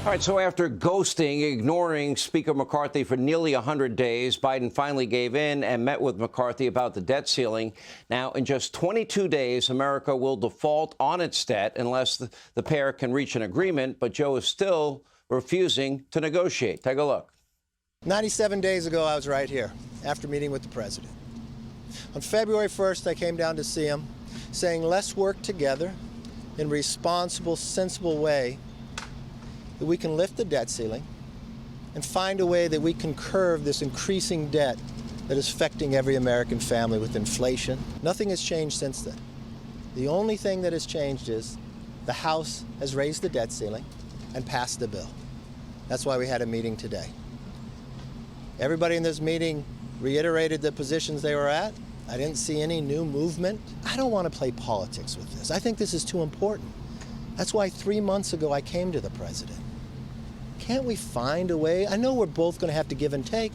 All right, so after ghosting, ignoring Speaker McCarthy for nearly 100 days, Biden finally gave in and met with McCarthy about the debt ceiling. Now, in just 22 days, America will default on its debt unless the pair can reach an agreement. But Joe is still refusing to negotiate. Take a look. 97 days ago, I was right here after meeting with the president. On February 1st, I came down to see him, saying, let's work together in a responsible, sensible way that we can lift the debt ceiling and find a way that we can curb this increasing debt that is affecting every American family with inflation. Nothing has changed since then. The only thing that has changed is the House has raised the debt ceiling and passed the bill. That's why we had a meeting today. Everybody in this meeting reiterated the positions they were at. I didn't see any new movement. I don't want to play politics with this. I think this is too important. That's why 3 months ago I came to the president. Can't we find a way? I know we're both going to have to give and take.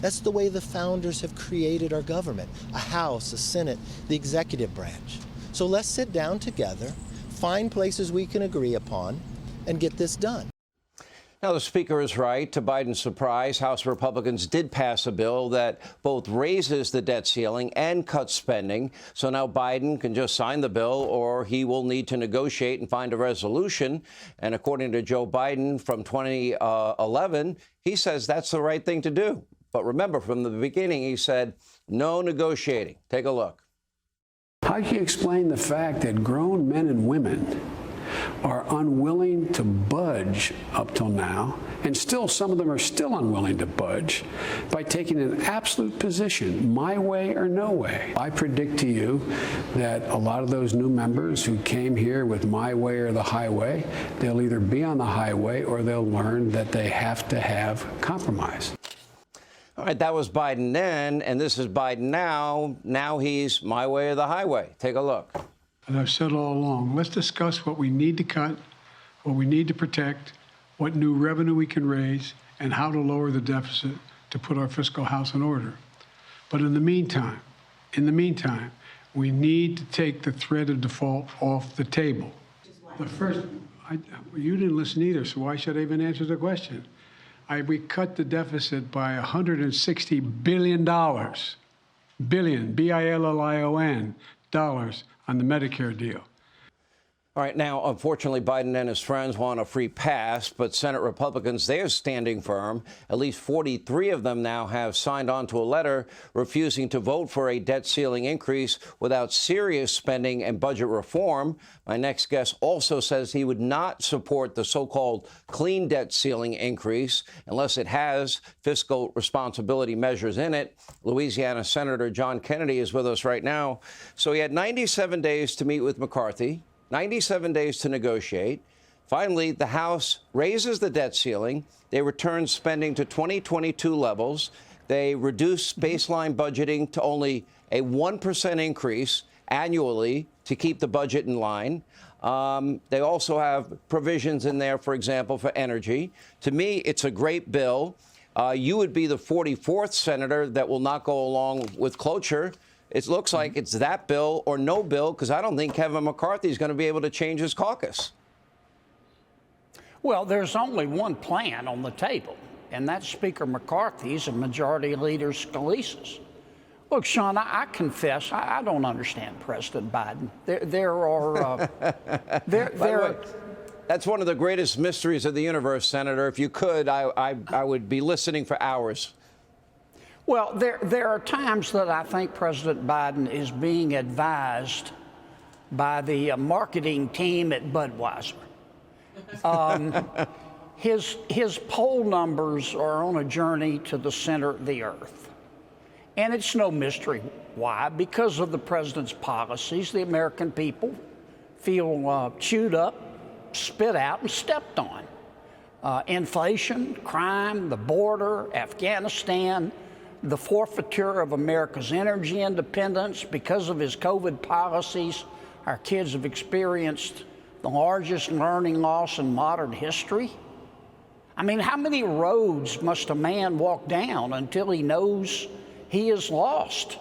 That's the way the founders have created our government. A House, a Senate, the executive branch. So let's sit down together, find places we can agree upon, and get this done. Now, the Speaker is right. To Biden's surprise, House Republicans did pass a bill that both raises the debt ceiling and cuts spending. So now Biden can just sign the bill, or he will need to negotiate and find a resolution. And according to Joe Biden from 2011, he says that's the right thing to do. But remember, from the beginning, he said no negotiating. Take a look. How do you explain the fact that grown men and women are unwilling to budge up till now, and still some of them are still unwilling to budge, by taking an absolute position, my way or no way? I predict to you that a lot of those new members who came here with my way or the highway, they'll either be on the highway or they'll learn that they have to have compromise. All right, that was Biden then, and this is Biden now. Now he's my way or the highway. Take a look. As I've said all along, let's discuss what we need to cut, what we need to protect, what new revenue we can raise, and how to lower the deficit to put our fiscal house in order. But in the meantime, we need to take the threat of default off the table. The first, you didn't listen either, so why should I even answer the question? We cut the deficit by $160 billion, B-I-L-L-I-O-N, dollars on the Medicare deal. All right. Now, unfortunately, Biden and his friends want a free pass, but Senate Republicans, they're standing firm. At least 43 of them now have signed on to a letter refusing to vote for a debt ceiling increase without serious spending and budget reform. My next guest also says he would not support the so-called clean debt ceiling increase unless it has fiscal responsibility measures in it. Louisiana Senator John Hannity is with us right now. So he had 97 days to meet with McCarthy. 97 days to negotiate. Finally, the House raises the debt ceiling. They return spending to 2022 levels. They reduce baseline budgeting to only a 1% increase annually to keep the budget in line. They also have provisions in there, for example, for energy. To me, it's a great bill. You would be the 44th senator that will not go along with cloture. It looks like it's that bill or no bill, because I don't think Kevin McCarthy is going to be able to change his caucus. Well, there's only one plan on the table, and that's Speaker McCarthy's and Majority Leader Scalise's. Look, Sean, I confess, I don't understand President Biden. That's one of the greatest mysteries of the universe, Senator. If you could, I would be listening for hours. Well, there are times that I think President Biden is being advised by the marketing team at Budweiser. His poll numbers are on a journey to the center of the earth. And it's no mystery why. Because of the president's policies, the American people feel chewed up, spit out, and stepped on. Inflation, crime, the border, Afghanistan, the forfeiture of America's energy independence. Because of his COVID policies, our kids have experienced the largest learning loss in modern history. I mean, how many roads must a man walk down until he knows he is lost?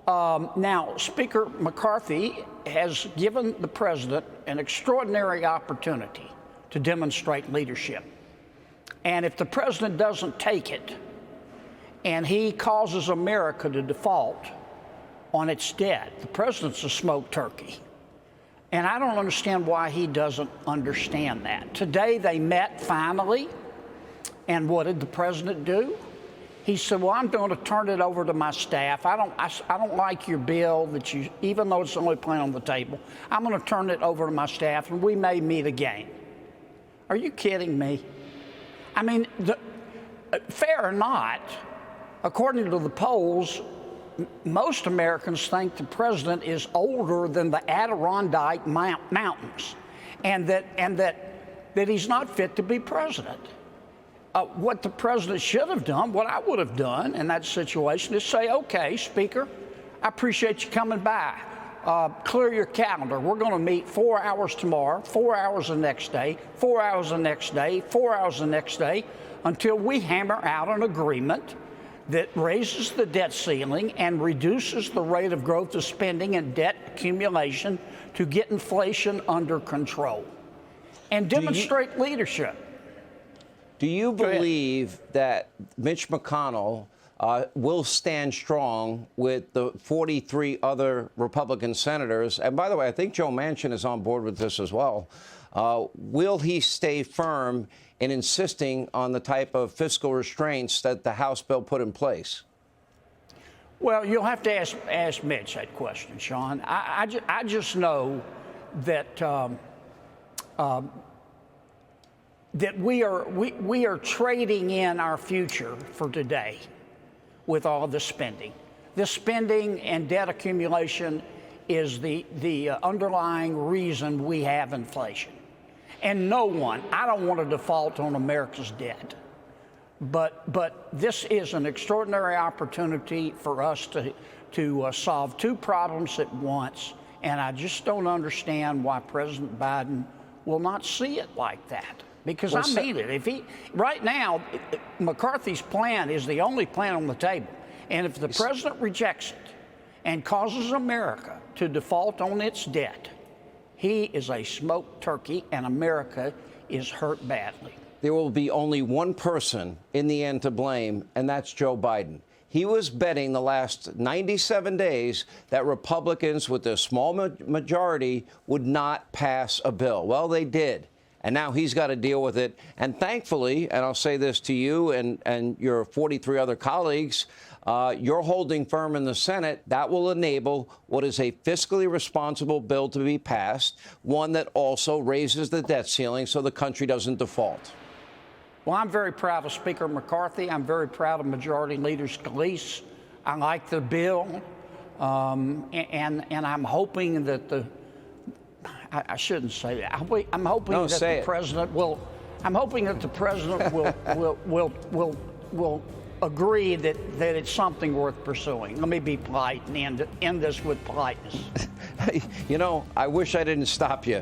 Now, Speaker McCarthy has given the president an extraordinary opportunity to demonstrate leadership. And if the president doesn't take it and he causes America to default on its debt, the president's a smoke turkey. And I don't understand why he doesn't understand that. Today they met finally, and what did the president do? He said, well, I'm going to turn it over to my staff. I don't like your bill that you, even though it's the only plan on the table, I'm going to turn it over to my staff and we may meet again. Are you kidding me? I mean, fair or not, according to the polls, most Americans think the president is older than the Adirondack Mountains, and that he's not fit to be president. What the president should have done, what I would have done in that situation, is say, okay, Speaker, I appreciate you coming by. Clear your calendar. We're going to meet 4 hours tomorrow, 4 hours the next day, 4 hours the next day, 4 hours the next day, until we hammer out an agreement that raises the debt ceiling and reduces the rate of growth of spending and debt accumulation to get inflation under control and demonstrate leadership. Do you believe that Mitch McConnell will stand strong with the 43 other Republican senators? And by the way, I think Joe Manchin is on board with this as well. Will he stay firm in insisting on the type of fiscal restraints that the House bill put in place? Well, you'll have to ask Mitch that question, Sean. I just know that that we are trading in our future for today with all the spending. This spending and debt accumulation is the underlying reason we have inflation. And no one, I don't want to default on America's debt, but this is an extraordinary opportunity for us to solve two problems at once, and I just don't understand why President Biden will not see it like that. Because I mean it. If he right now, McCarthy's plan is the only plan on the table, and if the president rejects it and causes America to default on its debt, he is a smoke turkey, and America is hurt badly. There will be only one person in the end to blame, and that's Joe Biden. He was betting the last 97 days that Republicans with a small majority would not pass a bill. Well, they did. And now he's got to deal with it. And thankfully, and I'll say this to you and your 43 other colleagues, you're holding firm in the Senate. That will enable what is a fiscally responsible bill to be passed, one that also raises the debt ceiling so the country doesn't default. Well, I'm very proud of Speaker McCarthy. I'm very proud of Majority Leader Scalise. I like the bill, and I'm hoping that I shouldn't say that. I'm hoping that the president will. I'm hoping that the president will agree that it's something worth pursuing. Let me be polite and end this with politeness. You know, I wish I didn't stop you.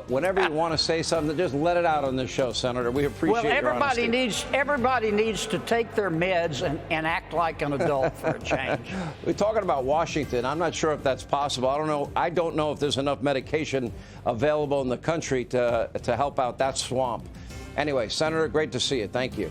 Whenever you want to say something, just let it out on this show, Senator. We appreciate your honesty. Everybody needs to take their meds and act like an adult for a change. We're talking about Washington. I'm not sure if that's possible. I don't know if there's enough medication available in the country to help out that swamp. Anyway, Senator, great to see you. Thank you.